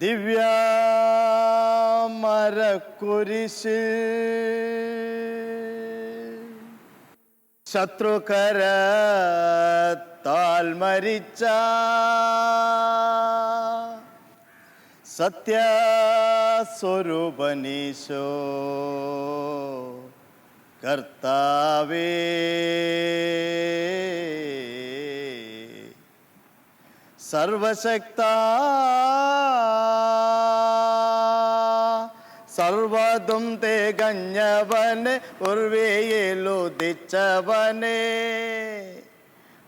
ദിവ്യമരക്കുരിശ് ശത്രുകരത്താൽ മരിച്ച സത്യസ്വരൂപനീശോ കർത്താവേ, സർവശക്ത സർവതും തികഞ്ഞവനെ, ഉർവയിലുദിച്ചവനെ,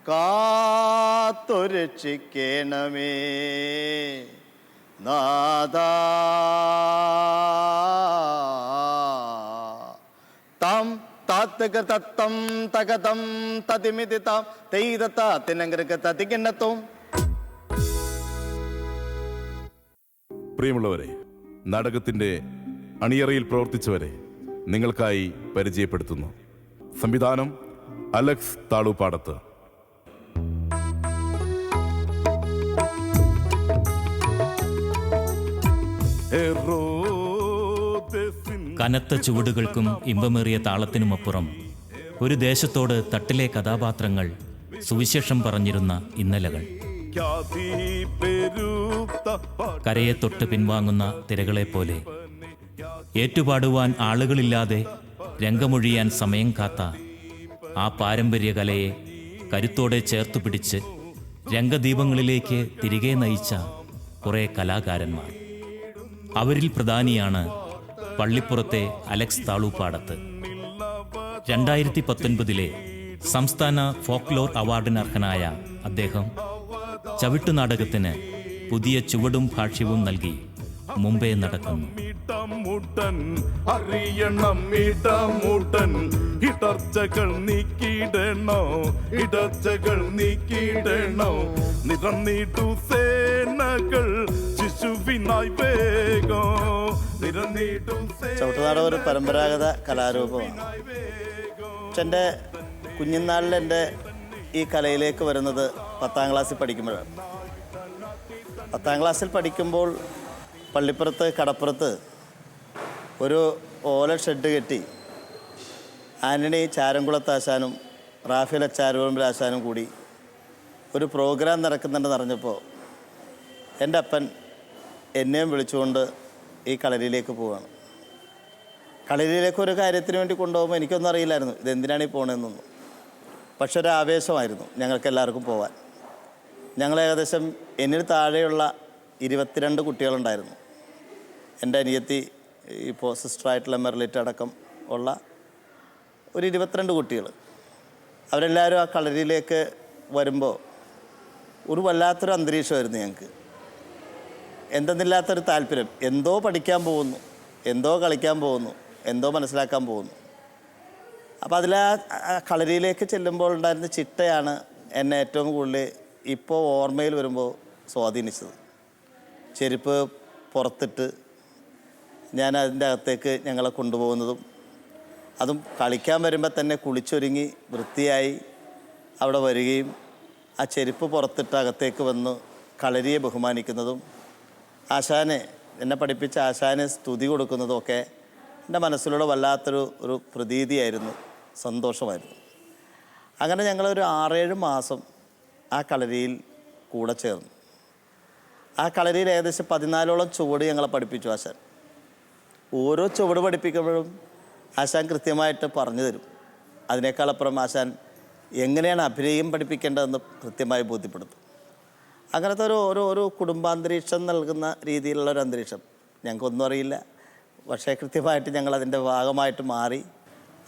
കാത്തുരക്ഷിക്കണമേ നാഥാ. താം താത്തക തത്തം തകതം തതിമിതിതാം തെയ്തത്ത തിനങ്കരക തതികിണ്ണത്തും. പ്രിയമുള്ളവരെ, നാടകത്തിന്റെ അണിയറയിൽ പ്രവർത്തിച്ചവരെ നിങ്ങൾക്കായി പരിചയപ്പെടുത്തുന്നു. സംവിധാനം അലക്സ് താളൂപ്പാടത്ത്. കനത്ത ചുവടുകൾക്കും ഇമ്പമേറിയ താളത്തിനുമപ്പുറം ഒരു ദേശത്തോട് തട്ടിലെ കഥാപാത്രങ്ങൾ സുവിശേഷം പറഞ്ഞിരുന്ന ഇന്നലകൾ. കരയെ തൊട്ട് പിൻവാങ്ങുന്ന തിരകളെപ്പോലെ ഏറ്റുപാടുവാൻ ആളുകളില്ലാതെ രംഗമൊഴിയാൻ സമയം കാത്ത ആ പാരമ്പര്യ കലയെ കരുത്തോടെ ചേർത്തുപിടിച്ച് രംഗദീപങ്ങളിലേക്ക് തിരികെ നയിച്ച കുറേ കലാകാരന്മാർ. അവരിൽ പ്രധാനിയാണ് പള്ളിപ്പുറത്തെ അലക്സ് താളൂപ്പാടത്ത്. 2019 സംസ്ഥാന ഫോക്ലോർ അവാർഡിന് അർഹനായ അദ്ദേഹം ചവിട്ടുനാടകത്തിന് പുതിയ ചുവടും ഭാഷ്യവും നൽകി മുമ്പേ നടക്കുന്നു. ഇടർച്ചകൾ നീക്കിടണോ, ഇടർച്ചകൾ നീക്കിടണോ, നിറന്നിട്ടു സേനകൾ ശിശുവിനായി വേഗോ, നിറന്നിട്ടു. ചവിട്ടുനാടകം ഒരു പരമ്പരാഗത കലാരൂപമാണ്. എൻ്റെ കുഞ്ഞുനാളിൽ എൻ്റെ ഈ കലയിലേക്ക് വരുന്നത് 10ാം ക്ലാസ്സിൽ പഠിക്കുമ്പോഴാണ്. 10ാം ക്ലാസ്സിൽ പഠിക്കുമ്പോൾ പള്ളിപ്പുറത്ത് കടപ്പുറത്ത് ഒരു ഓല ഷെഡ് കെട്ടി ആൻ്റണി ചാരംകുളത്താശാനും റാഫേൽ അച്ചാരുപറമ്പിലാശാനും കൂടി ഒരു പ്രോഗ്രാം നടക്കുന്നുണ്ടെന്ന് അറിഞ്ഞപ്പോൾ എൻ്റെ അപ്പൻ എന്നെയും വിളിച്ചുകൊണ്ട് ഈ കളരിയിലേക്ക് പോവുകയാണ്. കളരിയിലേക്ക് ഒരു കാര്യത്തിന് വേണ്ടി കൊണ്ടുപോകുമ്പോൾ എനിക്കൊന്നും അറിയില്ലായിരുന്നു ഇതെന്തിനാണ് ഈ പോകണമെന്നൊന്നും. പക്ഷെ ഒരു ആവേശമായിരുന്നു ഞങ്ങൾക്ക് എല്ലാവർക്കും പോകാൻ. ഞങ്ങൾ ഏകദേശം എന്നിൽ താഴെയുള്ള 22 കുട്ടികളുണ്ടായിരുന്നു. എൻ്റെ അനിയത്തി ഇപ്പോൾ സിസ്റ്ററായിട്ടുള്ള മെർലിറ്റ് അടക്കം ഉള്ള ഒരു 22 കുട്ടികൾ. അവരെല്ലാവരും ആ കളരിയിലേക്ക് വരുമ്പോൾ ഒരു വല്ലാത്തൊരു അന്തരീക്ഷമായിരുന്നു ഞങ്ങൾക്ക്. എന്തെന്നില്ലാത്തൊരു താല്പര്യം. എന്തോ പഠിക്കാൻ പോകുന്നു, എന്തോ കളിക്കാൻ പോകുന്നു, എന്തോ മനസ്സിലാക്കാൻ പോകുന്നു. അപ്പോൾ അതിൽ ആ കളരിയിലേക്ക് ചെല്ലുമ്പോൾ ഉണ്ടായിരുന്ന ചിട്ടയാണ് എന്നെ ഏറ്റവും കൂടുതൽ ഇപ്പോൾ ഓർമ്മയിൽ വരുമ്പോൾ സ്വാധീനിച്ചത്. ചെരുപ്പ് പുറത്തിട്ട് ഞാൻ അതിൻ്റെ അകത്തേക്ക് ഞങ്ങളെ കൊണ്ടുപോകുന്നതും, അതും കളിക്കാൻ വരുമ്പോൾ തന്നെ കുളിച്ചൊരുങ്ങി വൃത്തിയായി അവിടെ വരികയും ആ ചെരുപ്പ് പുറത്തിട്ട് അകത്തേക്ക് വന്ന് കളരിയെ ബഹുമാനിക്കുന്നതും, ആശാനെ എന്നെ പഠിപ്പിച്ച ആശാനെ സ്തുതി കൊടുക്കുന്നതും ഒക്കെ എൻ്റെ മനസ്സിലൂടെ വല്ലാത്തൊരു പ്രതീതിയായിരുന്നു, സന്തോഷമായിരുന്നു. അങ്ങനെ ഞങ്ങളൊരു 6-7 മാസം ആ കളരിയിൽ കൂടെ ചേർന്നു. ആ കളരിയിൽ ഏകദേശം 14ഓളം ചുവട് ഞങ്ങളെ പഠിപ്പിച്ചു ആശാൻ. ഓരോ ചുവട് പഠിപ്പിക്കുമ്പോഴും ആശാൻ കൃത്യമായിട്ട് പറഞ്ഞു തരും. അതിനേക്കാളപ്പുറം ആശാൻ എങ്ങനെയാണ് അഭിനയം പഠിപ്പിക്കേണ്ടതെന്ന് കൃത്യമായി ബോധ്യപ്പെടുത്തും. അങ്ങനത്തെ ഒരു കുടുംബാന്തരീക്ഷം നൽകുന്ന രീതിയിലുള്ളൊരു അന്തരീക്ഷം. ഞങ്ങൾക്കൊന്നും അറിയില്ല, പക്ഷേ കൃത്യമായിട്ട് ഞങ്ങളതിൻ്റെ ഭാഗമായിട്ട് മാറി.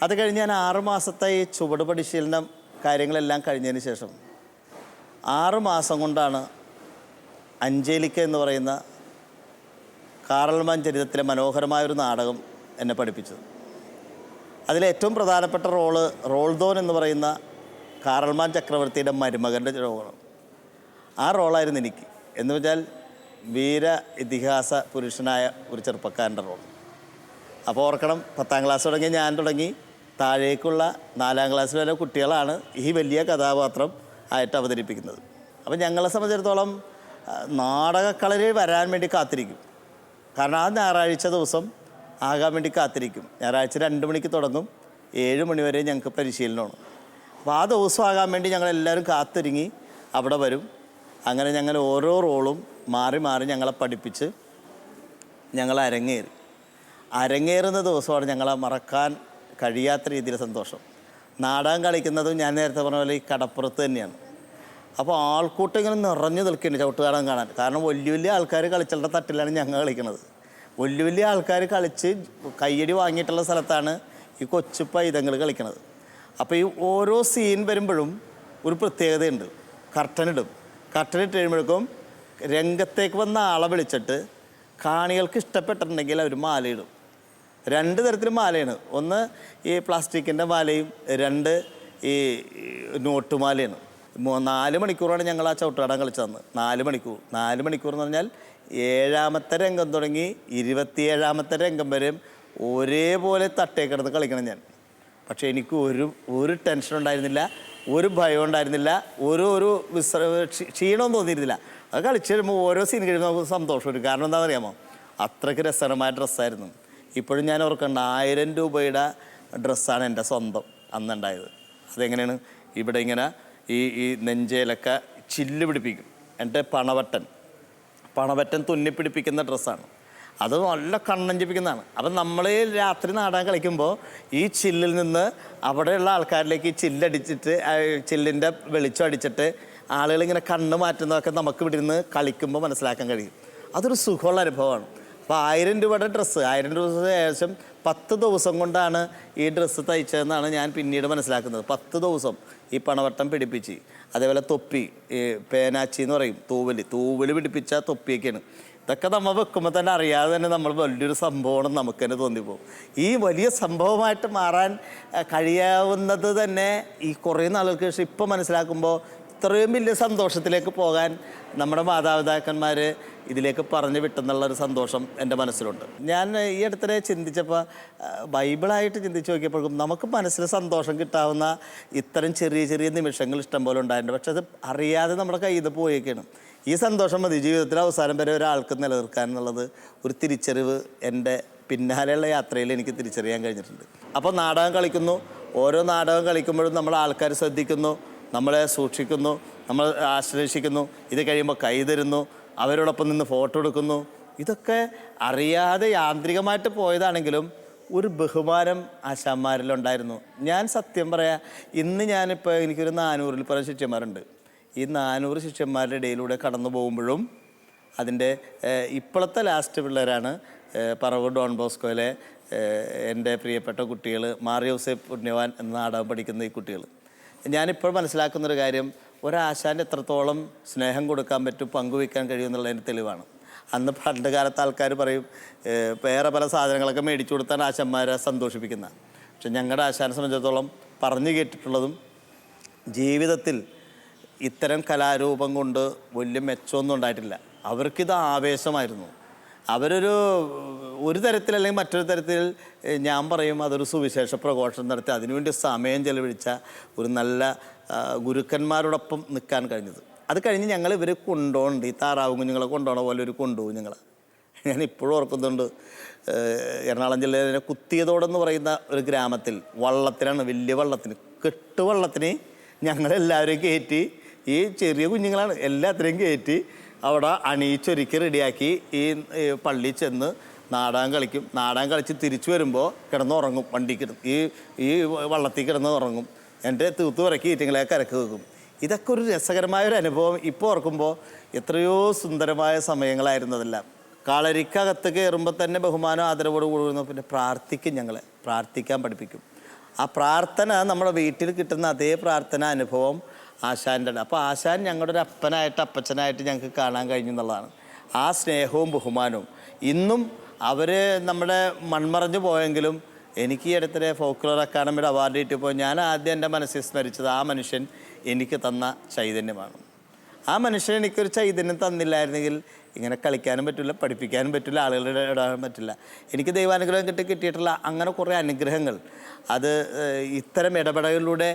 അത് കഴിഞ്ഞ് ഞാൻ 6 മാസത്തെ ഈ ചുവട് പരിശീലനം കാര്യങ്ങളെല്ലാം കഴിഞ്ഞതിന് ശേഷം 6 മാസം കൊണ്ടാണ് അഞ്ചേലിക്ക എന്ന് പറയുന്ന കാറൽമാൻ ചരിത്രത്തിലെ മനോഹരമായൊരു നാടകം എന്നെ പഠിപ്പിച്ചത്. അതിലേറ്റവും പ്രധാനപ്പെട്ട റോൾദോൻ എന്ന് പറയുന്ന കാറൽമാൻ ചക്രവർത്തിയുടെ മരുമകൻ്റെ റോളാണ്. ആ റോളായിരുന്നു എനിക്ക്. എന്ന് വെച്ചാൽ വീര ഇതിഹാസ പുരുഷനായ ഒരു ചെറുപ്പക്കാരൻ്റെ റോൾ. അപ്പോൾ ഓർക്കണം, 10ാം ക്ലാസ് തുടങ്ങി ഞാൻ തുടങ്ങി താഴേക്കുള്ള 4ാം ക്ലാസ്സിൽ വരെ കുട്ടികളാണ് ഈ വലിയ കഥാപാത്രം ആയിട്ട് അവതരിപ്പിക്കുന്നത്. അപ്പം ഞങ്ങളെ സംബന്ധിച്ചിടത്തോളം നാടകക്കളരി വരാൻ വേണ്ടി കാത്തിരിക്കും. കാരണം ആ ഞായറാഴ്ച ദിവസം ആകാൻ വേണ്ടി കാത്തിരിക്കും. ഞായറാഴ്ച 2 മണിക്ക് തുടങ്ങും, 7 മണി വരെ ഞങ്ങൾക്ക് പരിശീലനമാണ്. അപ്പോൾ ആ ദിവസം ആകാൻ വേണ്ടി ഞങ്ങളെല്ലാവരും കാത്തിരുങ്ങി അവിടെ വരും. അങ്ങനെ ഞങ്ങൾ ഓരോ റോളും മാറി മാറി ഞങ്ങളെ പഠിപ്പിച്ച് ഞങ്ങൾ അരങ്ങേറുന്ന ദിവസമാണ് ഞങ്ങളെ മറക്കാൻ കഴിയാത്ത രീതിയിൽ സന്തോഷം. നാടകം കളിക്കുന്നതും ഞാൻ നേരത്തെ പറഞ്ഞ പോലെ ഈ കടപ്പുറത്ത് തന്നെയാണ്. അപ്പോൾ ആൾക്കൂട്ടം ഇങ്ങനെ നിറഞ്ഞു നിൽക്കുന്നുണ്ട് ചവിട്ടുനാടകം കാണാൻ. കാരണം വലിയ വലിയ ആൾക്കാർ കളിച്ചുള്ള തട്ടിലാണ് ഞങ്ങൾ കളിക്കുന്നത്. വലിയ വലിയ ആൾക്കാർ കളിച്ച് കയ്യടി വാങ്ങിയിട്ടുള്ള സ്ഥലത്താണ് ഈ കൊച്ചു പൈതങ്ങൾ കളിക്കുന്നത്. അപ്പോൾ ഈ ഓരോ സീൻ വരുമ്പോഴും ഒരു പ്രത്യേകതയുണ്ട്. കർട്ടനിട്ട് കഴിയുമ്പോഴേക്കും രംഗത്തേക്ക് വന്ന ആളെ വിളിച്ചിട്ട് കാണികൾക്ക് ഇഷ്ടപ്പെട്ടിട്ടുണ്ടെങ്കിൽ അവർ മാലയിടും. 2 തരത്തിൽ മാലയാണ്. ഒന്ന് ഈ പ്ലാസ്റ്റിക്കിൻ്റെ മാലയും, 2 ഈ നോട്ടുമാലയാണ്. 4 മണിക്കൂറാണ് ഞങ്ങൾ ആ ചവിട്ടുനാടകം കളിച്ചതെന്ന്. 4 മണിക്കൂർ എന്ന് പറഞ്ഞാൽ 7ാമത്തെ രംഗം തുടങ്ങി 27ാമത്തെ രംഗം വരെയും ഒരേപോലെ തട്ടേ കിടന്ന് കളിക്കണം ഞാൻ. പക്ഷേ എനിക്ക് ഒരു ടെൻഷൻ ഉണ്ടായിരുന്നില്ല, ഒരു ഭയം ഉണ്ടായിരുന്നില്ല, ഒരു ക്ഷീണമൊന്നും തോന്നിയിരുന്നില്ല. അത് കളിച്ച് കഴിയുമ്പോൾ ഓരോ സീൻ കഴിയുമ്പോൾ നമുക്ക് സന്തോഷം വരും. കാരണം എന്താണെന്ന് അറിയാമോ, അത്രയ്ക്ക് രസകരമായ ഡ്രസ്സായിരുന്നു. ഇപ്പോഴും ഞാൻ ഓർക്കണ്ട, 1000 രൂപയുടെ ഡ്രസ്സാണ് എൻ്റെ സ്വന്തം അന്നുണ്ടായത്. അതെങ്ങനെയാണ്, ഇവിടെ ഇങ്ങനെ ഈ നെഞ്ചയിലൊക്കെ ചില്ല് പിടിപ്പിക്കും. എൻ്റെ പണവറ്റൻ തുന്നിപ്പിടിപ്പിക്കുന്ന ഡ്രസ്സാണ്. അത് നല്ല കണ്ണഞ്ചിപ്പിക്കുന്നതാണ്. അപ്പം നമ്മൾ രാത്രി നാടകം കളിക്കുമ്പോൾ ഈ ചില്ലിൽ നിന്ന് അവിടെയുള്ള ആൾക്കാരിലേക്ക് ഈ ചില്ലടിച്ചിട്ട് ചില്ലിൻ്റെ വെളിച്ചം അടിച്ചിട്ട് ആളുകളിങ്ങനെ കണ്ണ് മാറ്റുന്നതൊക്കെ നമുക്ക് ഇവിടെ നിന്ന് കളിക്കുമ്പോൾ മനസ്സിലാക്കാൻ കഴിയും. അതൊരു സുഖമുള്ള അനുഭവമാണ്. അപ്പോൾ 1000 രൂപയുടെ ഡ്രസ്സ്, 1000 രൂപ ഏകദേശം 10 ദിവസം കൊണ്ടാണ് ഈ ഡ്രസ്സ് തയ്ച്ചതെന്നാണ് ഞാൻ പിന്നീട് മനസ്സിലാക്കുന്നത്. 10 ദിവസം ഈ പണവട്ടം പിടിപ്പിച്ച്, അതേപോലെ തൊപ്പി, ഈ പേനാച്ചി എന്ന് പറയും, തൂവല് പിടിപ്പിച്ച തൊപ്പിയൊക്കെയാണ്. ഇതൊക്കെ നമ്മൾ വെക്കുമ്പോൾ തന്നെ അറിയാതെ തന്നെ നമ്മൾ വലിയൊരു സംഭവമാണ് നമുക്ക് തന്നെ തോന്നിപ്പോകും. ഈ വലിയ സംഭവമായിട്ട് മാറാൻ കഴിയാവുന്നത് തന്നെ ഈ കുറേ നാളുകൾക്ക് ശേഷം ഇപ്പം മനസ്സിലാക്കുമ്പോൾ ഇത്രയും വലിയ സന്തോഷത്തിലേക്ക് പോകാൻ നമ്മുടെ മാതാപിതാക്കന്മാർ ഇതിലേക്ക് പറഞ്ഞു വിട്ടെന്നുള്ളൊരു സന്തോഷം എൻ്റെ മനസ്സിലുണ്ട്. ഞാൻ ഈ അടുത്തിടെ ചിന്തിച്ചപ്പോൾ ബൈബിളായിട്ട് ചിന്തിച്ച് നോക്കിയപ്പോഴും നമുക്ക് മനസ്സിൽ സന്തോഷം കിട്ടാവുന്ന ഇത്തരം ചെറിയ ചെറിയ നിമിഷങ്ങൾ ഇഷ്ടംപോലെ ഉണ്ടായിട്ടുണ്ട്. പക്ഷെ അത് അറിയാതെ നമ്മുടെ കയ്യിൽ നിന്ന് പോയേക്കാണ്. ഈ സന്തോഷം മതി ജീവിതത്തിൽ അവസാനം വരെ ഒരാൾക്ക് നിലനിർത്താൻ എന്നുള്ളത് ഒരു തിരിച്ചറിവ് എൻ്റെ പിന്നാലെയുള്ള യാത്രയിൽ എനിക്ക് തിരിച്ചറിയാൻ കഴിഞ്ഞിട്ടുണ്ട്. അപ്പോൾ നാടകം കളിക്കുന്നു, ഓരോ നാടകം കളിക്കുമ്പോഴും നമ്മൾ ആൾക്കാർ ശ്രദ്ധിക്കുന്നു, നമ്മളെ സൂക്ഷിക്കുന്നു, നമ്മൾ ആശ്ലേഷിക്കുന്നു, ഇത് കഴിയുമ്പോൾ കൈ തരുന്നു, അവരോടൊപ്പം നിന്ന് ഫോട്ടോ എടുക്കുന്നു. ഇതൊക്കെ അറിയാതെ യാന്ത്രികമായിട്ട് പോയതാണെങ്കിലും ഒരു ബഹുമാനം ആശാന്മാരിലുണ്ടായിരുന്നു. ഞാൻ സത്യം പറയാം, ഇന്ന് ഞാനിപ്പോൾ എനിക്കൊരു 400-ൽ പരം ശിഷ്യന്മാരുണ്ട്. ഈ 400 ശിഷ്യന്മാരുടെ ഇടയിലൂടെ കടന്നു പോകുമ്പോഴും അതിൻ്റെ ഇപ്പോഴത്തെ ലാസ്റ്റ് പിള്ളേരാണ് പറവൂർ ഡോൺ ബോസ്കോയിലെ എൻ്റെ പ്രിയപ്പെട്ട കുട്ടികൾ, മാറിയോസേഫ് പുണ്യവാൻ എന്ന നാടകം പഠിക്കുന്ന ഈ കുട്ടികൾ. ഞാനിപ്പോൾ മനസ്സിലാക്കുന്നൊരു കാര്യം, ഒരാശാന് എത്രത്തോളം സ്നേഹം കൊടുക്കാൻ പറ്റും, പങ്കുവയ്ക്കാൻ കഴിയുമെന്നുള്ളതിൻ്റെ തെളിവാണ്. അന്ന് പണ്ട് കാലത്ത് ആൾക്കാർ പറയും വേറെ പല സാധനങ്ങളൊക്കെ മേടിച്ചു കൊടുത്താണ് ആശാന്മാരെ സന്തോഷിപ്പിക്കുന്നത്. പക്ഷെ ഞങ്ങളുടെ ആശാനെ സംബന്ധിച്ചിടത്തോളം പറഞ്ഞു കേട്ടിട്ടുള്ളതും ജീവിതത്തിൽ ഇത്തരം കലാരൂപം കൊണ്ട് വലിയ മെച്ചമൊന്നും ഉണ്ടായിട്ടില്ല. അവർക്കിത് ആവേശമായിരുന്നു. ഒരു തരത്തിൽ അല്ലെങ്കിൽ മറ്റൊരു തരത്തിൽ ഞാൻ പറയും അതൊരു സുവിശേഷ പ്രഘോഷണം നടത്തി അതിനുവേണ്ടി സമയം ചെലവഴിച്ച ഒരു നല്ല ഗുരുക്കന്മാരോടൊപ്പം നിൽക്കാൻ കഴിഞ്ഞത്. അത് കഴിഞ്ഞ് ഞങ്ങൾ ഇവർ കൊണ്ടുപോകുന്നുണ്ട്, ഈ താറാവ് കുഞ്ഞുങ്ങളെ കൊണ്ടുപോകണ പോലെ ഒരു കൊണ്ടുപോകും ഞങ്ങൾ. ഞാൻ ഇപ്പോഴും ഓർക്കുന്നുണ്ട്, എറണാകുളം ജില്ലയിലെ കുത്തിയതോടെന്ന് പറയുന്ന ഒരു ഗ്രാമത്തിൽ വള്ളത്തിനാണ്, വലിയ വള്ളത്തിന്, കെട്ടുവള്ളത്തിന് ഞങ്ങളെല്ലാവരും കയറ്റി, ഈ ചെറിയ കുഞ്ഞുങ്ങളാണ്, എല്ലാത്തിനെയും കയറ്റി അവിടെ അണിയിച്ചൊരുക്കി റെഡിയാക്കി ഈ പള്ളിയിൽ ചെന്ന് നാടകം കളിക്കും. നാടകം കളിച്ച് തിരിച്ചു വരുമ്പോൾ കിടന്നുറങ്ങും, വണ്ടിക്ക് ഈ വള്ളത്തിൽ കിടന്ന് ഉറങ്ങും. എൻ്റെ തൂത്ത് പറക്കി ഈറ്റങ്ങളെ കരക്ക് വെക്കും. ഇതൊക്കെ ഒരു രസകരമായൊരു അനുഭവം. ഇപ്പോൾ ഓർക്കുമ്പോൾ എത്രയോ സുന്ദരമായ സമയങ്ങളായിരുന്നതെല്ലാം. കളരിക്കകത്ത് കയറുമ്പോൾ തന്നെ ബഹുമാനം ആദരവോട് കൂടുന്നു. പിന്നെ ഞങ്ങളെ പ്രാർത്ഥിക്കാൻ പഠിപ്പിക്കും. ആ പ്രാർത്ഥന നമ്മുടെ വീട്ടിൽ കിട്ടുന്ന അതേ പ്രാർത്ഥന അനുഭവം ആശാൻ്റെ. അപ്പോൾ ആശാൻ ഞങ്ങളുടെ ഒരു അപ്പച്ചനായിട്ട് ഞങ്ങൾക്ക് കാണാൻ കഴിഞ്ഞു എന്നുള്ളതാണ്. ആ സ്നേഹവും ബഹുമാനവും ഇന്നും അവർ നമ്മുടെ മൺമറഞ്ഞു പോയെങ്കിലും എനിക്ക് ഈ അടുത്തിടെ ഫോക്ലോർ അക്കാഡമിയുടെ അവാർഡ് കിട്ടിയപ്പോൾ ഞാൻ ആദ്യം എൻ്റെ മനസ്സിൽ സ്മരിച്ചത് ആ മനുഷ്യൻ എനിക്ക് തന്ന ചൈതന്യമാണ്. ആ മനുഷ്യൻ എനിക്കൊരു ചൈതന്യം തന്നില്ലായിരുന്നെങ്കിൽ ഇങ്ങനെ കളിക്കാനും പറ്റില്ല, പഠിപ്പിക്കാനും പറ്റില്ല, ആളുകളുടെ ഇടാൻ പറ്റില്ല. എനിക്ക് ദൈവാനുഗ്രഹം കിട്ടിയിട്ടുള്ള അങ്ങനെ കുറേ അനുഗ്രഹങ്ങൾ അത് ഇത്തരം ഇടപെടലിലൂടെ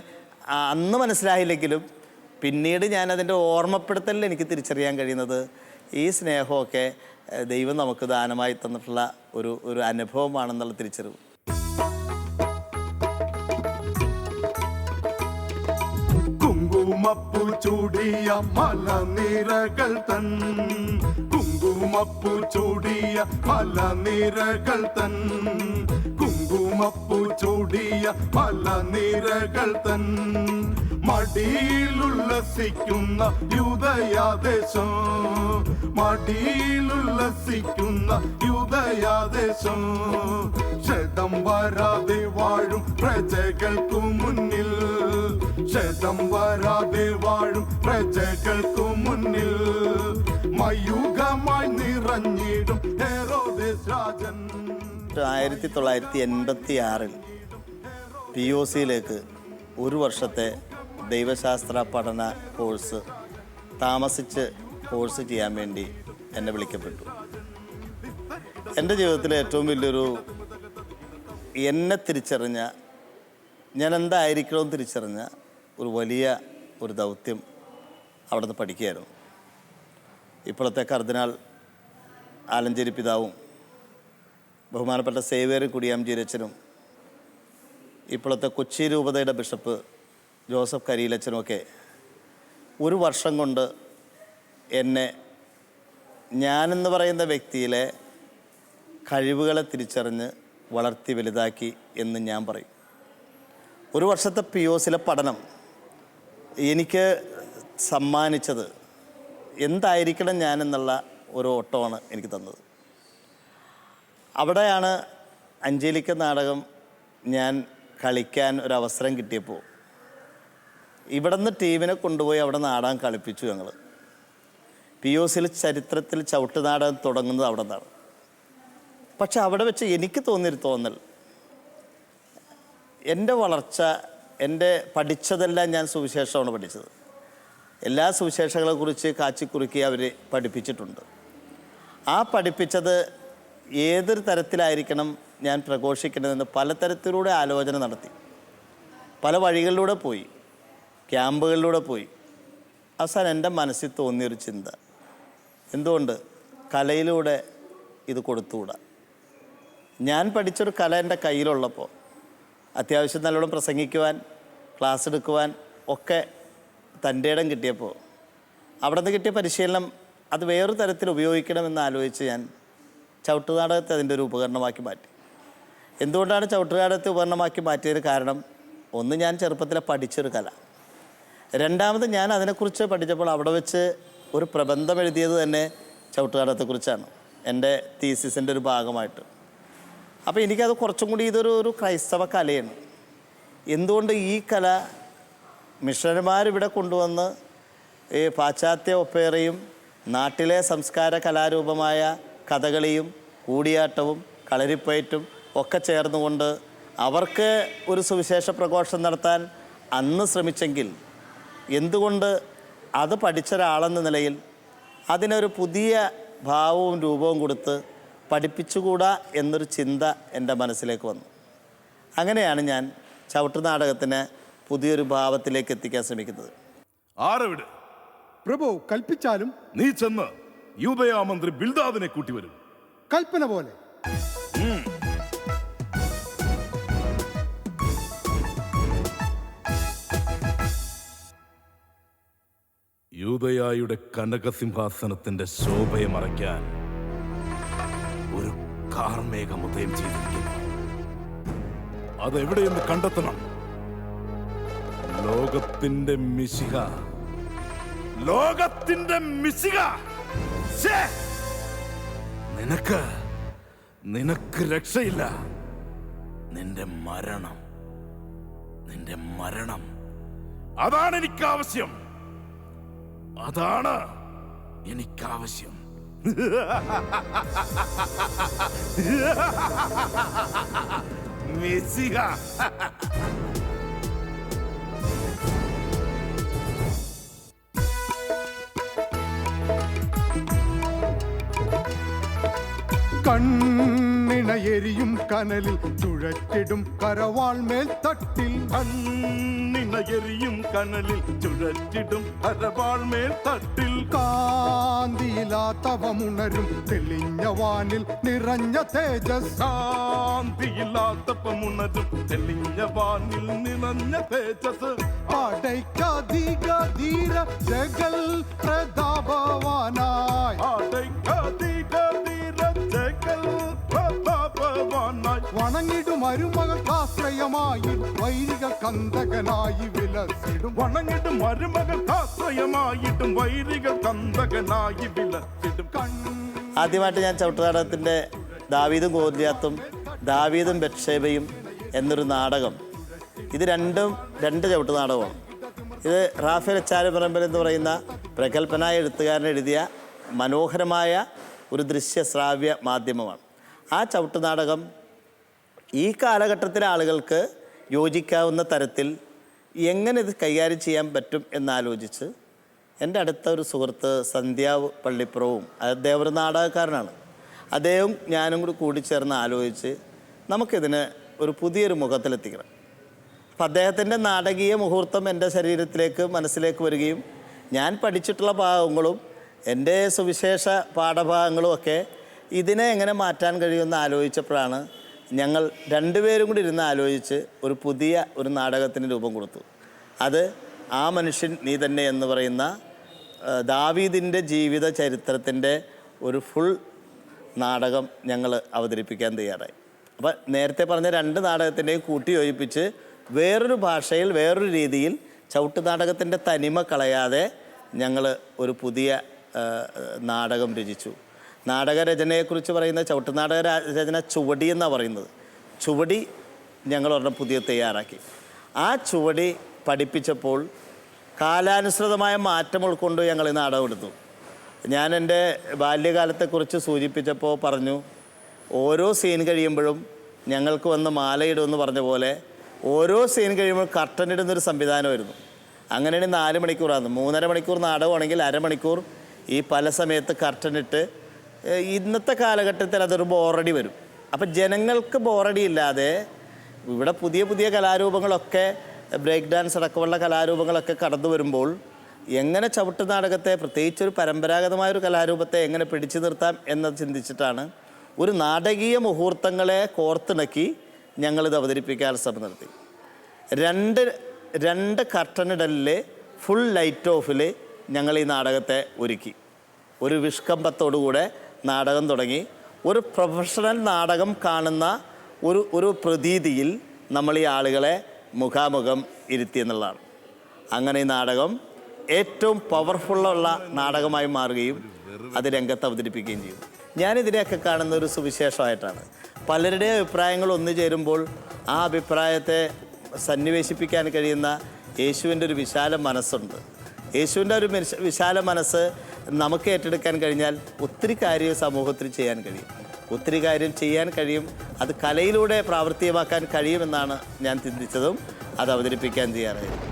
അന്ന് മനസ്സിലായില്ലെങ്കിലും പിന്നീട് ഞാനതിൻ്റെ ഓർമ്മപ്പെടുത്തലിൽ എനിക്ക് തിരിച്ചറിയാൻ കഴിയുന്നത് ഈ സ്നേഹമൊക്കെ ദൈവം നമുക്ക് ദാനമായി തന്നിട്ടുള്ള ഒരു അനുഭവമാണെന്നുള്ള തിരിച്ചറിവ്. കുങ്കുമപ്പൂ ചൂടിയ മലനിരകൾ തൻ, കുങ്കുമപ്പൂ ചൂടിയ മലനിരകൾ തൻ, കുങ്കുമപ്പൂ ചൂടിയ മലനിരകൾ തൻ, മടിയിലുല്ലസിക്കുന്ന യൂദയാദേശം, മടിയിലുല്ലസിക്കുന്ന യൂദയാദേശം, ക്ഷതം വരാതെ വാഴും പ്രജകൾക്കു മുന്നിൽ, ക്ഷതം വരാതെ വാഴും പ്രജകൾക്കു മുന്നിൽ, മയൂഖമായി നിറഞ്ഞിടും ഹെരോദേസ് രാജൻ. 1986 POCയിലേക്ക് ഒരു വർഷത്തെ ദൈവശാസ്ത്ര പഠന കോഴ്സ് താമസിച്ച് കോഴ്സ് ചെയ്യാൻ വേണ്ടി എന്നെ വിളിക്കപ്പെട്ടു. എൻ്റെ ജീവിതത്തിലെ ഏറ്റവും വലിയൊരു എന്നെ തിരിച്ചറിഞ്ഞ, ഞാൻ എന്തായിരിക്കണമെന്ന് തിരിച്ചറിഞ്ഞ ഒരു വലിയ ഒരു ദൗത്യം അവിടെ നിന്ന് പഠിക്കുകയായിരുന്നു. ഇപ്പോഴത്തെ കർദിനാൾ ആലഞ്ചേരി പിതാവും ബഹുമാനപ്പെട്ട സേവ്യർ കുടിയാംജീരച്ചനും ഇപ്പോഴത്തെ കൊച്ചി രൂപതയുടെ ബിഷപ്പ് ജോസഫ് കരിയിലച്ചനുമൊക്കെ ഒരു വർഷം കൊണ്ട് എന്നെ ഞാനെന്ന് പറയുന്ന വ്യക്തിയിലെ കഴിവുകളെ തിരിച്ചറിഞ്ഞ് വളർത്തി വലുതാക്കി എന്ന് ഞാൻ പറയും. ഒരു വർഷത്തെ POCയിലെ പഠനം എനിക്ക് സമ്മാനിച്ചത് എന്തായിരിക്കണം ഞാനെന്നുള്ള ഒരു ഓട്ടമാണ് എനിക്ക് തന്നത്. അവിടെയാണ് അഞ്ജലിക്ക നാടകം ഞാൻ കളിക്കാൻ ഒരവസരം കിട്ടിയപ്പോൾ ഇവിടെ നിന്ന് ടീമിനെ കൊണ്ടുപോയി അവിടെ നാടകം കളിപ്പിച്ചു. ഞങ്ങൾ POCയിൽ ചരിത്രത്തിൽ ചവിട്ട് നാടകം തുടങ്ങുന്നത് അവിടെ നിന്നാണ്. പക്ഷെ അവിടെ വെച്ച് എനിക്ക് തോന്നിയൊരു തോന്നൽ, എൻ്റെ വളർച്ച, എൻ്റെ പഠിച്ചതെല്ലാം ഞാൻ സുവിശേഷമാണ് പഠിച്ചത്. എല്ലാ സുവിശേഷങ്ങളെക്കുറിച്ച് കാച്ചിക്കുറുക്കി അവർ പഠിപ്പിച്ചിട്ടുണ്ട്. ആ പഠിപ്പിച്ചത് ഏതൊരു തരത്തിലായിരിക്കണം ഞാൻ പ്രഘോഷിക്കേണ്ടതെന്ന് പലതരത്തിലൂടെ ആലോചന നടത്തി, പല വഴികളിലൂടെ പോയി, ക്യാമ്പുകളിലൂടെ പോയി. അവസാനം എൻ്റെ മനസ്സിൽ തോന്നിയൊരു ചിന്ത, എന്തുകൊണ്ട് കലയിലൂടെ ഇത് കൊടുത്തുകൂടാ? ഞാൻ പഠിച്ചൊരു കല എൻ്റെ കയ്യിലുള്ളപ്പോൾ അത്യാവശ്യം നല്ലോണം പ്രസംഗിക്കുവാൻ, ക്ലാസ് എടുക്കുവാൻ ഒക്കെ തൻ്റെ ഇടം കിട്ടിയപ്പോൾ അവിടെ നിന്ന് കിട്ടിയ പരിശീലനം അത് വേറൊരു തരത്തിൽ ഉപയോഗിക്കണമെന്ന് ആലോചിച്ച് ഞാൻ ചവിട്ടുനാടകത്തെ അതിൻ്റെ ഒരു ഉപകരണമാക്കി മാറ്റി. എന്തുകൊണ്ടാണ് ചവിട്ടുനാടകത്തെ ഉപകരണമാക്കി മാറ്റിയത്? കാരണം ഒന്ന്, ഞാൻ ചെറുപ്പത്തിലെ പഠിച്ചൊരു കല. രണ്ടാമത്, ഞാൻ അതിനെക്കുറിച്ച് പഠിച്ചപ്പോൾ അവിടെ വെച്ച് ഒരു പ്രബന്ധം എഴുതിയത് തന്നെ ചവിട്ടുനാടകത്തെക്കുറിച്ചാണ്, എൻ്റെ തീസിസിൻ്റെ ഒരു ഭാഗമായിട്ട്. അപ്പോൾ എനിക്കത് കുറച്ചും കൂടി ഇതൊരു ക്രൈസ്തവ കലയാണ്. എന്തുകൊണ്ട് ഈ കല മിഷണന്മാരിവിടെ കൊണ്ടുവന്ന് ഈ പാശ്ചാത്യ ഒപ്പേറയും നാട്ടിലെ സംസ്കാര കലാരൂപമായ കഥകളിയും കൂടിയാട്ടവും കളരിപ്പയറ്റും ഒക്കെ ചേർന്നുകൊണ്ട് അവർക്ക് ഒരു സുവിശേഷ പ്രഘോഷണം നടത്താൻ അന്ന് ശ്രമിച്ചെങ്കിൽ എന്തുകൊണ്ട് അത് പഠിച്ച ഒരാളെന്ന നിലയിൽ അതിനൊരു പുതിയ ഭാവവും രൂപവും കൊടുത്ത് പഠിപ്പിച്ചുകൂടാ എന്നൊരു ചിന്ത എൻ്റെ മനസ്സിലേക്ക് വന്നു. അങ്ങനെയാണ് ഞാൻ ചവിട്ടുനാടകത്തിന് പുതിയൊരു ഭാവത്തിലേക്ക് എത്തിക്കാൻ ശ്രമിക്കുന്നത്. ആരവിടെ? പ്രഭു കൽപ്പിച്ചാലും നീ ചെന്ന് യൂദയാ മന്ത്രി ബിൽദാദിനെ കൂട്ടിവരും. കൽപ്പന പോലെ. യൂദയായുടെ കനകസിംഹാസനത്തിന്റെ ശോഭയെ മറയ്ക്കാൻ ഒരു കാർമേഘം ഉദയം ചെയ്തിരിക്കുന്നു. അതെവിടെയെന്ന് കണ്ടെത്തണം. ലോകത്തിന്റെ മിശിഹ, ലോകത്തിന്റെ മിശിഹ. ശ്ശേ! നിനക്ക് രക്ഷയില്ല. നിന്റെ മരണം അതാണ് എനിക്കാവശ്യം. അതാണ് എനിക്കാവശ്യം. മിശിഹ. കണ്ണിണയെരിയും കനലിൽ തുഴച്ചിടും കരവാൾ മേൽ തട്ടിൽ, കണ്ണിണ അണയെറിയും കനലിൽ ചുഴറ്റിടും അരവാൾമേൽ തട്ടിൽ കാന്തിയില്ലാത്തവമുണരും തെളിഞ്ഞ വാനിൽ നിറഞ്ഞ തേജസ് കാന്തിയില്ലാത്തപ്പമുണരും തെളിഞ്ഞ വാനിൽ നിറഞ്ഞ തേജസ് അടയ്ക്കാധിക ധീര ജഗൽ പ്രതാപവാനായി വണങ്ങിടും മരുമകൾക്കാശ്രയമായി വൈരികൾ കന്തകനായി വിലസിടും വണങ്ങിടും മരുമകൾക്കാശ്രയമായിട്ടും വൈരികൾ കന്തകനായി വിലസിടും ആദ്യമായിട്ട് ഞാൻ ചവിട്ടുനാടകത്തിൻ്റെ ദാവീദും ഗോലിയാത്തും ദാവീദും ബത്ശേബയും എന്നൊരു നാടകം, ഇത് രണ്ട് ചവിട്ടുനാടകമാണ്. ഇത് റാഫേൽ എച്ചാലുപറമ്പിൽ എന്ന് പറയുന്ന പ്രഗത്ഭനായ എഴുത്തുകാരൻ എഴുതിയ മനോഹരമായ ഒരു ദൃശ്യ ശ്രാവ്യ മാധ്യമമാണ്. ആ ചവിട്ടുനാടകം ഈ കാലഘട്ടത്തിലെ ആളുകൾക്ക് യോജിക്കാവുന്ന തരത്തിൽ എങ്ങനെ ഇത് കൈകാര്യം ചെയ്യാൻ പറ്റും എന്നാലോചിച്ച് എൻ്റെ അടുത്ത ഒരു സുഹൃത്ത് സന്ധ്യാവ് പള്ളിപ്പുറവും, അദ്ദേഹം ഒരു നാടകക്കാരനാണ്, അദ്ദേഹം ഞാനും കൂടി കൂടിച്ചേർന്ന് ആലോചിച്ച് നമുക്കിതിന് ഒരു പുതിയൊരു മുഖത്തിലെത്തിക്കണം. അപ്പം അദ്ദേഹത്തിൻ്റെ നാടകീയ മുഹൂർത്തം എൻ്റെ ശരീരത്തിലേക്ക് മനസ്സിലേക്ക് വരികയും ഞാൻ പഠിച്ചിട്ടുള്ള ഭാഗങ്ങളും എൻ്റെ സുവിശേഷ പാഠഭാഗങ്ങളും ഒക്കെ ഇതിനെ എങ്ങനെ മാറ്റാൻ കഴിയുമെന്ന് ആലോചിച്ചപ്പോഴാണ് ഞങ്ങൾ രണ്ടുപേരും കൂടി ഇരുന്ന് ആലോചിച്ച് ഒരു പുതിയ ഒരു നാടകത്തിന് രൂപം കൊടുത്തു. അത് ആ മനുഷ്യൻ നീ തന്നെ എന്ന് പറയുന്ന ദാവീദിൻ്റെ ജീവിത ചരിത്രത്തിൻ്റെ ഒരു ഫുൾ നാടകം ഞങ്ങൾ അവതരിപ്പിക്കാൻ തയ്യാറായി. അപ്പം നേരത്തെ പറഞ്ഞ രണ്ട് നാടകത്തിൻ്റെയും കൂട്ടി യോജിപ്പിച്ച് വേറൊരു ഭാഷയിൽ വേറൊരു രീതിയിൽ ചവിട്ട് നാടകത്തിൻ്റെ തനിമ കളയാതെ ഞങ്ങൾ ഒരു പുതിയ നാടകം രചിച്ചു. നാടകരചനയെക്കുറിച്ച് പറയുന്ന ചവിട്ട് നാടക രചന ചുവടി എന്നാണ് പറയുന്നത്. ചുവടി ഞങ്ങൾ ഒരെണ്ണം പുതിയ തയ്യാറാക്കി. ആ ചുവടി പഠിപ്പിച്ചപ്പോൾ കാലാനുസൃതമായ മാറ്റം ഉൾക്കൊണ്ട് ഞങ്ങൾ ഈ നാടകം എടുത്തു. ഞാൻ എൻ്റെ ബാല്യകാലത്തെക്കുറിച്ച് സൂചിപ്പിച്ചപ്പോൾ പറഞ്ഞു, ഓരോ സീൻ കഴിയുമ്പോഴും ഞങ്ങൾക്ക് വന്ന് മാലയിടുമെന്ന് പറഞ്ഞ പോലെ ഓരോ സീൻ കഴിയുമ്പോൾ കർട്ടൻ ഇടുന്നൊരു സംവിധാനമായിരുന്നു. അങ്ങനെയാണെങ്കിൽ 4 മണിക്കൂറാണ്. 3.5 മണിക്കൂർ നാടകമാണെങ്കിൽ അരമണിക്കൂർ ഈ പല സമയത്ത് കർട്ടനിട്ട് ഇന്നത്തെ കാലഘട്ടത്തിൽ അതൊരു ബോറടി വരും. അപ്പം ജനങ്ങൾക്ക് ബോറടി ഇല്ലാതെ ഇവിടെ പുതിയ പുതിയ കലാരൂപങ്ങളൊക്കെ ബ്രേക്ക് ഡാൻസ് അടക്കമുള്ള കലാരൂപങ്ങളൊക്കെ കടന്നു വരുമ്പോൾ എങ്ങനെ ചവിട്ട് നാടകത്തെ, പ്രത്യേകിച്ചൊരു പരമ്പരാഗതമായൊരു കലാരൂപത്തെ എങ്ങനെ പിടിച്ചു നിർത്താം എന്നത് ചിന്തിച്ചിട്ടാണ് ഒരു നാടകീയ മുഹൂർത്തങ്ങളെ കോർത്തിണക്കി ഞങ്ങളിത് അവതരിപ്പിക്കാൻ ശ്രമം നടത്തി. രണ്ട് കർട്ടനിടലിൽ ഫുൾ ലൈറ്റ് ഓഫിൽ ഞങ്ങൾ ഈ നാടകത്തെ ഒരുക്കി. ഒരു വിഷ്കമ്പത്തോടുകൂടെ നാടകം തുടങ്ങി. ഒരു പ്രൊഫഷണൽ നാടകം കാണുന്ന ഒരു പ്രതീതിയിൽ നമ്മൾ ഈ ആളുകളെ മുഖാമുഖം ഇരുത്തി എന്നുള്ളതാണ്. അങ്ങനെ ഈ നാടകം ഏറ്റവും പവർഫുള്ളുള്ള നാടകമായി മാറുകയും അത് രംഗത്ത് അവതരിപ്പിക്കുകയും ചെയ്തു. ഞാനിതിനെയൊക്കെ കാണുന്ന ഒരു സുവിശേഷമായിട്ടാണ്. പലരുടെയും അഭിപ്രായങ്ങൾ ഒന്നു ചേരുമ്പോൾ ആ അഭിപ്രായത്തെ സന്നിവേശിപ്പിക്കാൻ കഴിയുന്ന യേശുവിൻ്റെ ഒരു വിശാല മനസ്സുണ്ട്. യേശുവിൻ്റെ ഒരു വിശാല മനസ്സ് നമുക്ക് ഏറ്റെടുക്കാൻ കഴിഞ്ഞാൽ ഒത്തിരി കാര്യം സമൂഹത്തിൽ ചെയ്യാൻ കഴിയും, ഒത്തിരി കാര്യം ചെയ്യാൻ കഴിയും. അത് കലയിലൂടെ പ്രാവർത്തികമാക്കാൻ കഴിയുമെന്നാണ് ഞാൻ ചിന്തിച്ചതും അത് അവതരിപ്പിക്കാൻ ചെയ്യാനായിരുന്നു.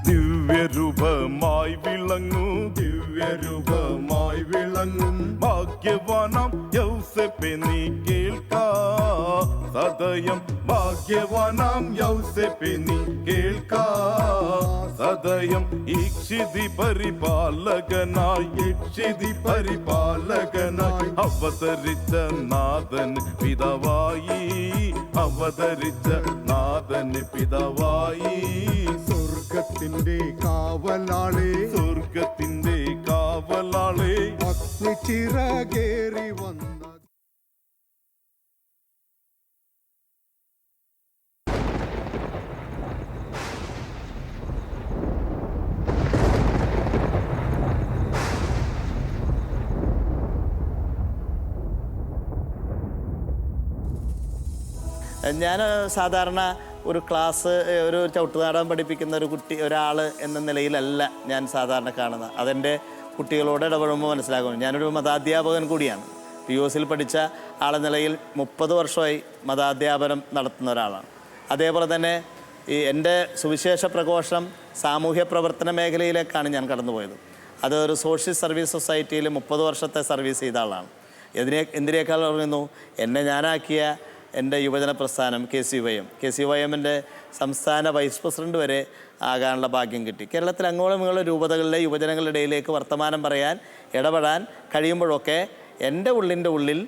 ദിവ്യരൂപമായി വിളങ്ങും ഭാഗ്യവാനാം യൗസേപ്പേ നീ കേൾക്കാ സദയം. ഭാഗ്യവാനാം യൗസേപ്പേ നീ കേൾക്കാ സദയം. ഇക്ഷിതി പരിപാലകനായി അവതരിച്ച നാഥൻ പിതാവായി, അവതരിച്ച നാഥൻ പിതാവായി. സ്വർഗത്തിന്റെ കാവലാളെ, സ്വർഗത്തിന്റെ കാവലാളെ, അഗ്നി ചിറകേറി വന്ന ഞാൻ സാധാരണ ഒരു ക്ലാസ് ഒരു ചവിട്ടുനാടകം പഠിപ്പിക്കുന്ന ഒരു ഒരാൾ എന്ന നിലയിലല്ല ഞാൻ സാധാരണ കാണുന്നത്. അതെൻ്റെ കുട്ടികളോട് ഇടപെടുമ്പോൾ മനസ്സിലാകുന്നു. ഞാനൊരു മതാധ്യാപകൻ കൂടിയാണ്. PUSൽ പഠിച്ച ആളെന്ന നിലയിൽ 30 വർഷമായി മതാധ്യാപനം നടത്തുന്ന ഒരാളാണ്. അതേപോലെ തന്നെ ഈ എൻ്റെ സുവിശേഷ പ്രഘോഷണം സാമൂഹ്യ പ്രവർത്തന മേഖലയിലേക്കാണ് ഞാൻ കടന്നുപോയത്. അത് ഒരു സോഷ്യൽ സർവീസ് സൊസൈറ്റിയിൽ 30 വർഷത്തെ സർവീസ് ചെയ്ത ആളാണ്. എന്തിനേക്കാൾ പറയുന്നു, എന്നെ ഞാനാക്കിയ എൻ്റെ യുവജന പ്രസ്ഥാനം KCYM-ൻ്റെ സംസ്ഥാന വൈസ് പ്രസിഡന്റ് വരെ ആകാനുള്ള ഭാഗ്യം കിട്ടി. കേരളത്തിൽ അങ്ങോളം ഇങ്ങോളം രൂപതകളിലെ യുവജനങ്ങളുടെ ഇടയിലേക്ക് വർത്തമാനം പറയാൻ ഇടപെടാൻ കഴിയുമ്പോഴൊക്കെ എൻ്റെ ഉള്ളിൽ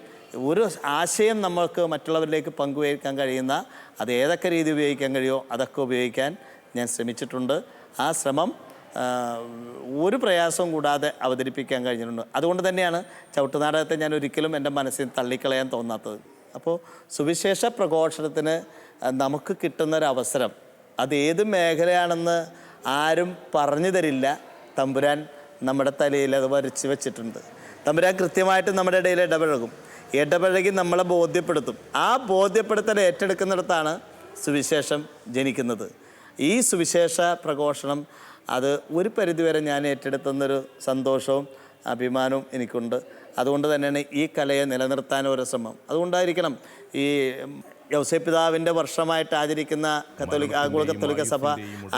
ഒരു ആശയം നമ്മൾക്ക് മറ്റുള്ളവരിലേക്ക് പങ്കുവയ്ക്കാൻ കഴിയുന്ന അത് ഏതൊക്കെ രീതി ഉപയോഗിക്കാൻ കഴിയുമോ അതൊക്കെ ഉപയോഗിക്കാൻ ഞാൻ ശ്രമിച്ചിട്ടുണ്ട്. ആ ശ്രമം ഒരു പ്രയാസവും കൂടാതെ അവതരിപ്പിക്കാൻ കഴിഞ്ഞിട്ടുണ്ട്. അതുകൊണ്ട് തന്നെയാണ് ചവിട്ടുനാടകത്തെ ഞാൻ ഒരിക്കലും എൻ്റെ മനസ്സിൽ തള്ളിക്കളയാൻ തോന്നാത്തത്. അപ്പോൾ സുവിശേഷ പ്രഘോഷണത്തിന് നമുക്ക് കിട്ടുന്നൊരവസരം അത് ഏത് മേഖലയാണെന്ന് ആരും പറഞ്ഞു തരില്ല. തമ്പുരാൻ നമ്മുടെ തലയിൽ അത് വരച്ച് വെച്ചിട്ടുണ്ട്. തമ്പുരാൻ കൃത്യമായിട്ട് നമ്മുടെ ഇടയിൽ ഇടപഴകി നമ്മളെ ബോധ്യപ്പെടുത്തും. ആ ബോധ്യപ്പെടുത്തൽ ഏറ്റെടുക്കുന്നിടത്താണ് സുവിശേഷം ജനിക്കുന്നത്. ഈ സുവിശേഷ പ്രഘോഷണം അത് ഒരു പരിധിവരെ ഞാൻ ഏറ്റെടുത്തുന്നൊരു സന്തോഷവും അഭിമാനവും എനിക്കുണ്ട്. അതുകൊണ്ട് തന്നെയാണ് ഈ കലയെ നിലനിർത്താൻ ഒരു ശ്രമം. അതുകൊണ്ടായിരിക്കണം ഈ യൗസേപ്പ് പിതാവിൻ്റെ വർഷമായിട്ട് ആചരിക്കുന്ന ആഗോള കത്തോലിക്ക സഭ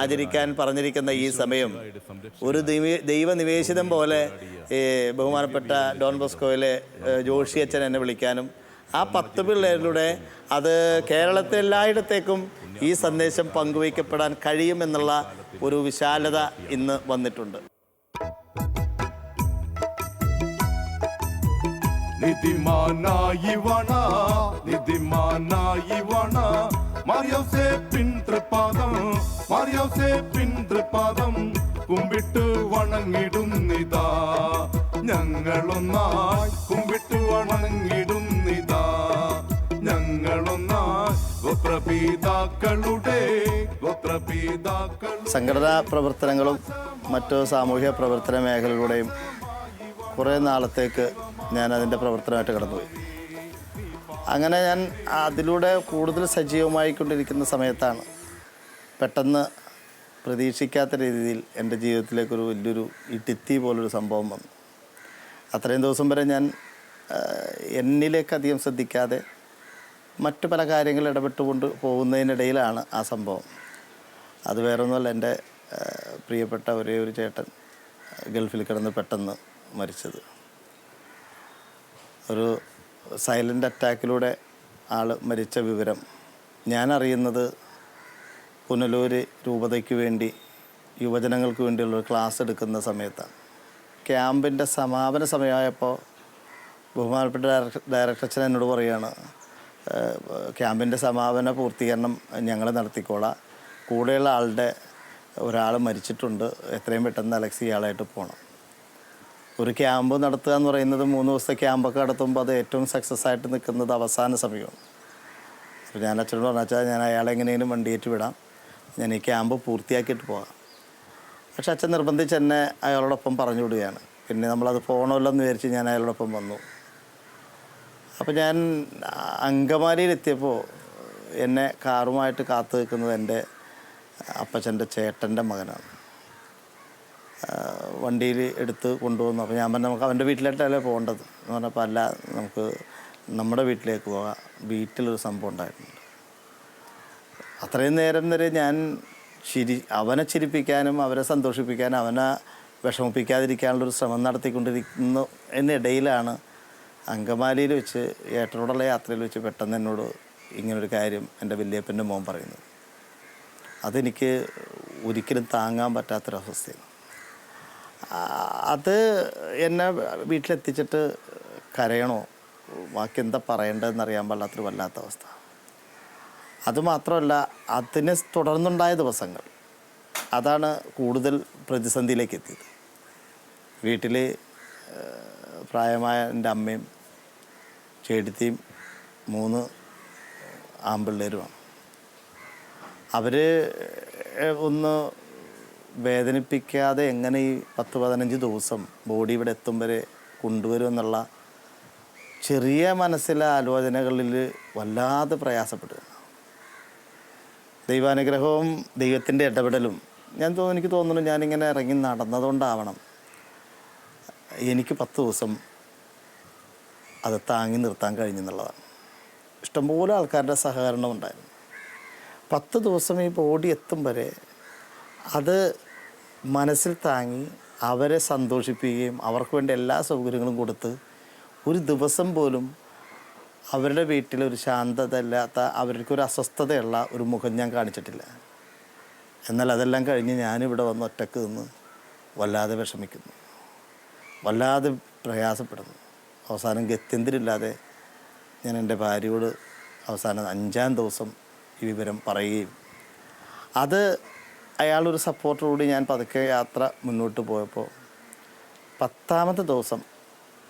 ആചരിക്കാൻ പറഞ്ഞിരിക്കുന്ന ഈ സമയം ഒരു ദൈവനിവേശിതം പോലെ ബഹുമാനപ്പെട്ട ഡോൺ ബോസ്കോയിലെ ജോഷി അച്ഛൻ എന്നെ വിളിക്കാനും ആ 10 പിള്ളേരിലൂടെ അത് കേരളത്തിൽ എല്ലായിടത്തേക്കും ഈ സന്ദേശം പങ്കുവയ്ക്കപ്പെടാൻ കഴിയുമെന്നുള്ള ഒരു വിശാലത ഇന്ന് വന്നിട്ടുണ്ട്. നിധിമാനായി വണ മറിയോസേപ്പിൻ തൃപാദം കുമ്പിട്ട് വണങ്ങിടുന്നിതാ ഞങ്ങളൊന്നായി കുമ്പിട്ട് വണങ്ങിടുന്നിതാ ഞങ്ങളൊന്നായി ഗോത്രപിതാക്കളുടെ സംഘടനാ പ്രവർത്തനങ്ങളും മറ്റു സാമൂഹ്യ പ്രവർത്തന മേഖലകളുടെയും കുറേ നാളത്തേക്ക് ഞാൻ അതിൻ്റെ പ്രവർത്തനമായിട്ട് കടന്നുപോയി. അങ്ങനെ ഞാൻ അതിലൂടെ കൂടുതൽ സജീവമായിക്കൊണ്ടിരിക്കുന്ന സമയത്താണ് പെട്ടെന്ന് പ്രതീക്ഷിക്കാത്ത രീതിയിൽ എൻ്റെ ജീവിതത്തിലേക്കൊരു വലിയൊരു ഇടിത്തി പോലൊരു സംഭവം വന്നു. അത്രയും ദിവസം വരെ ഞാൻ എന്നിലേക്ക് അധികം ശ്രദ്ധിക്കാതെ മറ്റു പല കാര്യങ്ങൾ ഇടപെട്ടുകൊണ്ട് പോകുന്നതിനിടയിലാണ് ആ സംഭവം. അത് വേറൊന്നുമല്ല, എൻ്റെ പ്രിയപ്പെട്ട ഒരേ ഒരു ചേട്ടൻ ഗൾഫിൽ കിടന്ന് പെട്ടെന്ന് മരിച്ചത്. ഒരു സൈലൻ്റ് അറ്റാക്കിലൂടെ ആൾ മരിച്ച വിവരം ഞാൻ അറിയുന്നത് പുനലൂർ രൂപതയ്ക്ക് വേണ്ടി യുവജനങ്ങൾക്ക് വേണ്ടിയുള്ളൊരു ക്ലാസ് എടുക്കുന്ന സമയത്താണ്. ക്യാമ്പിൻ്റെ സമാപന സമയമായപ്പോൾ ബഹുമാനപ്പെട്ട ഡയറക്ടർ അച്ഛൻ എന്നോട് പറയുകയാണ്, ക്യാമ്പിൻ്റെ സമാപന പൂർത്തീകരണം ഞങ്ങൾ നടത്തിക്കോളാം, കൂടെയുള്ള ആളുടെ ഒരാൾ മരിച്ചിട്ടുണ്ട്, എത്രയും പെട്ടെന്ന് അലക്സ് ഇയാളായിട്ട് പോകണം. ഒരു ക്യാമ്പ് നടത്തുക എന്ന് പറയുന്നത് 3 ദിവസത്തെ ക്യാമ്പൊക്കെ നടത്തുമ്പോൾ അത് ഏറ്റവും സക്സസ് ആയിട്ട് നിൽക്കുന്നത് അവസാന സമയമാണ്. അപ്പോൾ ഞാൻ അച്ഛനോട് പറഞ്ഞാൽ ഞാൻ അയാളെ എങ്ങനെയും വണ്ടിയേറ്റ് വിടാം, ഞാൻ ഈ ക്യാമ്പ് പൂർത്തിയാക്കിയിട്ട് പോകാം. പക്ഷെ അച്ഛൻ നിർബന്ധിച്ച് എന്നെ അയാളോടൊപ്പം പറഞ്ഞു വിടുകയാണ്. പിന്നെ നമ്മളത് പോകണമല്ലോ എന്ന് വിചാരിച്ച് ഞാൻ അയാളോടൊപ്പം വന്നു. അപ്പോൾ ഞാൻ അങ്കമാലിയിലെത്തിയപ്പോൾ എന്നെ കാറുമായിട്ട് കാത്തു നിൽക്കുന്നത് എൻ്റെ അപ്പച്ചൻ്റെ ചേട്ടൻ്റെ മകനാണ്. വണ്ടിയിൽ എടുത്ത് കൊണ്ടുവന്നു. അപ്പോൾ ഞാൻ പറഞ്ഞു നമുക്ക് അവൻ്റെ വീട്ടിലേട്ടല്ലേ പോകേണ്ടത് എന്ന് പറഞ്ഞപ്പോൾ അല്ല, നമുക്ക് നമ്മുടെ വീട്ടിലേക്ക് പോകാം, വീട്ടിലൊരു സംഭവം ഉണ്ടായിട്ടുണ്ട്. അത്രയും നേരം വരെ ഞാൻ അവനെ ചിരിപ്പിക്കാനും അവരെ സന്തോഷിപ്പിക്കാനും അവനെ വിഷമിപ്പിക്കാതിരിക്കാനുള്ളൊരു ശ്രമം നടത്തിക്കൊണ്ടിരിക്കുന്നു. എന്നിടയിലാണ് അങ്കമാലിയിൽ വെച്ച് ഏട്ടനോടുള്ള യാത്രയിൽ വെച്ച് പെട്ടെന്ന് എന്നോട് ഇങ്ങനൊരു കാര്യം എൻ്റെ വല്യപ്പൻ്റെ മോൻ പറയുന്നത്. അതെനിക്ക് ഒരിക്കലും താങ്ങാൻ പറ്റാത്തൊരവസ്ഥയാണ്. അത് എന്നെ വീട്ടിലെത്തിച്ചിട്ട് കരയണോ ബാക്കി എന്താ പറയേണ്ടതെന്നറിയാൻ പാടില്ലാത്തൊരു വല്ലാത്ത അവസ്ഥ. അതുമാത്രമല്ല, അതിനെ തുടർന്നുണ്ടായ ദിവസങ്ങൾ അതാണ് കൂടുതൽ പ്രതിസന്ധിയിലേക്ക് എത്തിയത്. വീട്ടിൽ പ്രായമായ എൻ്റെ അമ്മയും ചേട്ടത്തിയും 3 ആൺപിള്ളേരുമാണ്. അവർ ഒന്ന് വേദനിപ്പിക്കാതെ എങ്ങനെ ഈ 10-15 ദിവസം ബോഡി ഇവിടെ എത്തും വരെ കൊണ്ടുവരുമെന്നുള്ള ചെറിയ മനസ്സിലെ ആലോചനകളിൽ വല്ലാതെ പ്രയാസപ്പെടുക. ദൈവാനുഗ്രഹവും ദൈവത്തിൻ്റെ ഇടപെടലും എനിക്ക് തോന്നുന്നു ഞാനിങ്ങനെ ഇറങ്ങി നടന്നതുകൊണ്ടാവണം എനിക്ക് 10 ദിവസം അത് താങ്ങി നിർത്താൻ കഴിഞ്ഞെന്നുള്ളതാണ്. ഇഷ്ടംപോലെ ആൾക്കാരുടെ സഹകരണം ഉണ്ടായിരുന്നു. 10 ദിവസം ഈ ബോഡി എത്തും വരെ അത് മനസ്സിൽ താങ്ങി അവരെ സന്തോഷിപ്പിക്കുകയും അവർക്ക് വേണ്ടി എല്ലാ സൗകര്യങ്ങളും കൊടുത്ത് ഒരു ദിവസം പോലും അവരുടെ വീട്ടിലൊരു ശാന്തത ഇല്ലാത്ത, അവർക്കൊരു അസ്വസ്ഥതയുള്ള ഒരു മുഖം ഞാൻ കാണിച്ചിട്ടില്ല. എന്നാൽ അതെല്ലാം കഴിഞ്ഞ് ഞാനിവിടെ വന്ന് ഒറ്റക്ക് നിന്ന് വല്ലാതെ വിഷമിക്കുന്നു, വല്ലാതെ പ്രയാസപ്പെടുന്നു. അവസാനം ഗത്യന്തരമില്ലാതെ ഞാൻ എൻ്റെ ഭാര്യയോട് അവസാനം 5-ാം ദിവസം ഈ വിവരം പറയുകയും അത് അയാളൊരു സപ്പോർട്ടോടുകൂടി ഞാൻ പതുക്കെ യാത്ര മുന്നോട്ട് പോയപ്പോൾ 10-ാമത്തെ ദിവസം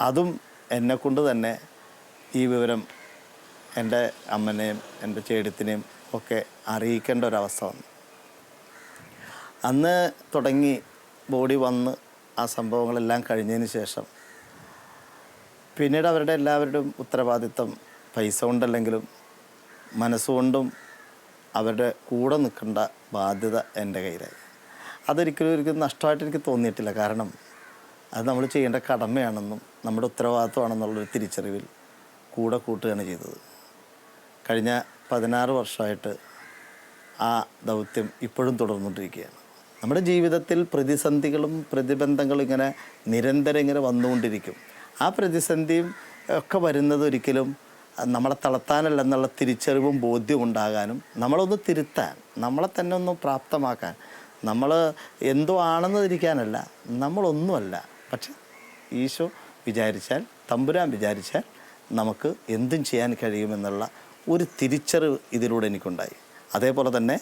അതും എന്നെക്കൊണ്ട് തന്നെ ഈ വിവരം എൻ്റെ അമ്മനെയും എൻ്റെ ചേട്ടത്തിനെയും ഒക്കെ അറിയിക്കേണ്ട ഒരവസ്ഥ വന്നു. അന്ന് തുടങ്ങി ബോഡി വന്ന് ആ സംഭവങ്ങളെല്ലാം കഴിഞ്ഞതിന് ശേഷം പിന്നീട് അവരുടെ എല്ലാവരുടെയും ഉത്തരവാദിത്തം പൈസ കൊണ്ടല്ലെങ്കിലും മനസ്സുകൊണ്ടും അവരുടെ കൂടെ നിൽക്കേണ്ട ബാധ്യത എൻ്റെ കയ്യിലായി. ഒരിക്കലും നഷ്ടമായിട്ട് എനിക്ക് തോന്നിയിട്ടില്ല. കാരണം അത് നമ്മൾ ചെയ്യേണ്ട കടമയാണെന്നും നമ്മുടെ ഉത്തരവാദിത്വമാണെന്നുള്ളൊരു തിരിച്ചറിവിൽ കൂടെ കൂട്ടുകയാണ് ചെയ്തത്. കഴിഞ്ഞ 16 വർഷമായിട്ട് ആ ദൗത്യം ഇപ്പോഴും തുടർന്നുകൊണ്ടിരിക്കുകയാണ്. നമ്മുടെ ജീവിതത്തിൽ പ്രതിസന്ധികളും പ്രതിബന്ധങ്ങളും ഇങ്ങനെ നിരന്തരം ഇങ്ങനെ വന്നുകൊണ്ടിരിക്കും. ആ പ്രതിസന്ധിയും ഒക്കെ വരുന്നത് ഒരിക്കലും നമ്മളെ തളർത്താനല്ലെന്നുള്ള തിരിച്ചറിവും ബോധ്യവും ഉണ്ടാകാനും നമ്മളൊന്ന് തിരുത്താൻ, നമ്മളെ തന്നെ ഒന്ന് പ്രാപ്തമാക്കാൻ, നമ്മൾ എന്തോ ആണെന്ന് തിരിക്കാനല്ല, നമ്മളൊന്നുമല്ല. പക്ഷെ ഈശോ വിചാരിച്ചാൽ, തമ്പുരാൻ വിചാരിച്ചാൽ നമുക്ക് എന്തും ചെയ്യാൻ കഴിയുമെന്നുള്ള ഒരു തിരിച്ചറിവ് ഇതിലൂടെ എനിക്കുണ്ടായി. അതേപോലെ തന്നെ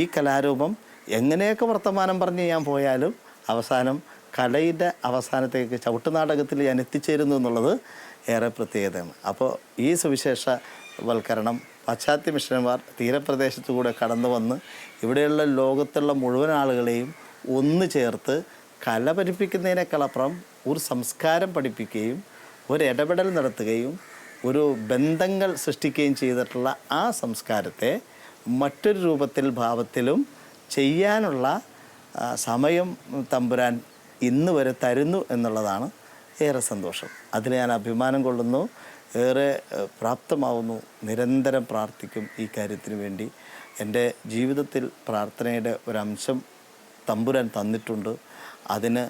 ഈ കലാരൂപം എങ്ങനെയൊക്കെ വർത്തമാനം പറഞ്ഞ് ഞാൻ പോയാലും അവസാനം കലയുടെ അവസാനത്തേക്ക് ചവിട്ടുനാടകത്തിൽ ഞാൻ എത്തിച്ചേരുന്നു എന്നുള്ളത് ഏറെ പ്രത്യേകതയാണ്. അപ്പോൾ ഈ സുവിശേഷവൽക്കരണം പാശ്ചാത്യ മിഷനന്മാർ തീരപ്രദേശത്തു കൂടെ കടന്നു വന്ന് ഇവിടെയുള്ള ലോകത്തുള്ള മുഴുവൻ ആളുകളെയും ഒന്ന് ചേർത്ത് കല പഠിപ്പിക്കുന്നതിനേക്കാളപ്പുറം ഒരു സംസ്കാരം പഠിപ്പിക്കുകയും ഒരു ഇടപെടൽ നടത്തുകയും ഒരു ബന്ധങ്ങൾ സൃഷ്ടിക്കുകയും ചെയ്തിട്ടുള്ള ആ സംസ്കാരത്തെ മറ്റൊരു രൂപത്തിൽ ഭാവത്തിലും ചെയ്യാനുള്ള സമയം തമ്പുരാൻ ഇന്ന് വരെ തരുന്നു എന്നുള്ളതാണ് ഏറെ സന്തോഷം. അതിൽ ഞാൻ അഭിമാനം കൊള്ളുന്നു, ഏറെ പ്രാപ്തമാവുന്നു. നിരന്തരം പ്രാർത്ഥിക്കും ഈ കാര്യത്തിന് വേണ്ടി. എൻ്റെ ജീവിതത്തിൽ പ്രാർത്ഥനയുടെ ഒരംശം തമ്പുരാൻ തന്നിട്ടുണ്ട്. അതിന്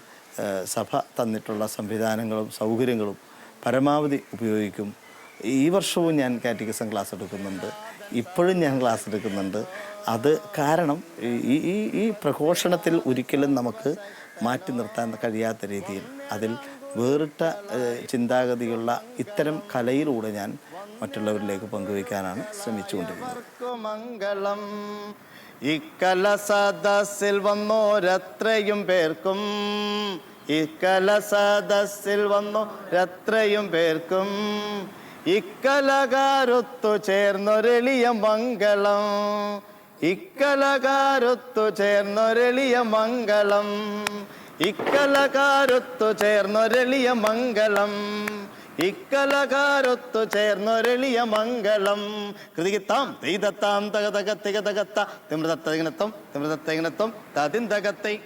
സഭ തന്നിട്ടുള്ള സംവിധാനങ്ങളും സൗകര്യങ്ങളും പരമാവധി ഉപയോഗിക്കും. ഈ വർഷവും ഞാൻ കാറ്റഗിസം ക്ലാസ് എടുക്കുന്നുണ്ട്, ഇപ്പോഴും ഞാൻ ക്ലാസ് എടുക്കുന്നുണ്ട്. അത് കാരണം ഈ പ്രഘോഷണത്തിൽ ഒരിക്കലും നമുക്ക് മാറ്റി നിർത്താൻ കഴിയാത്ത രീതിയിൽ അതിൽ വേറിട്ട ചിന്താഗതിയുള്ള ഇത്തരം കലയിലൂടെ ഞാൻ മറ്റുള്ളവരിലേക്ക് പങ്കുവയ്ക്കാനാണ് ശ്രമിച്ചുകൊണ്ടിരിക്കുന്നത്. മംഗളം ഇക്കല സദസ്സിൽ വന്നോരത്രയും പേർക്കും, ഇക്കല സദസ്സിൽ വന്നോരത്രയും പേർക്കും ഇക്കലകാരൊത്തു ചേർന്നൊരെളിയ മംഗളം, ഇക്കലകാരൊത്തു ചേർന്നൊരെളിയ മംഗളം, ഇക്കലകാരൊത്തു ചേർന്നൊരെളിയ മംഗളം, ഇക്കലകാരൊത്തു ചേർന്നൊരെളിയ മംഗളം. കൃതികിത്താം തെയ്തത്താം തകതക തികതകത്ത തിമൃതത്തകിനത്വം തിമൃതത്തകിനത്വം തതിന്തകത്തൈ.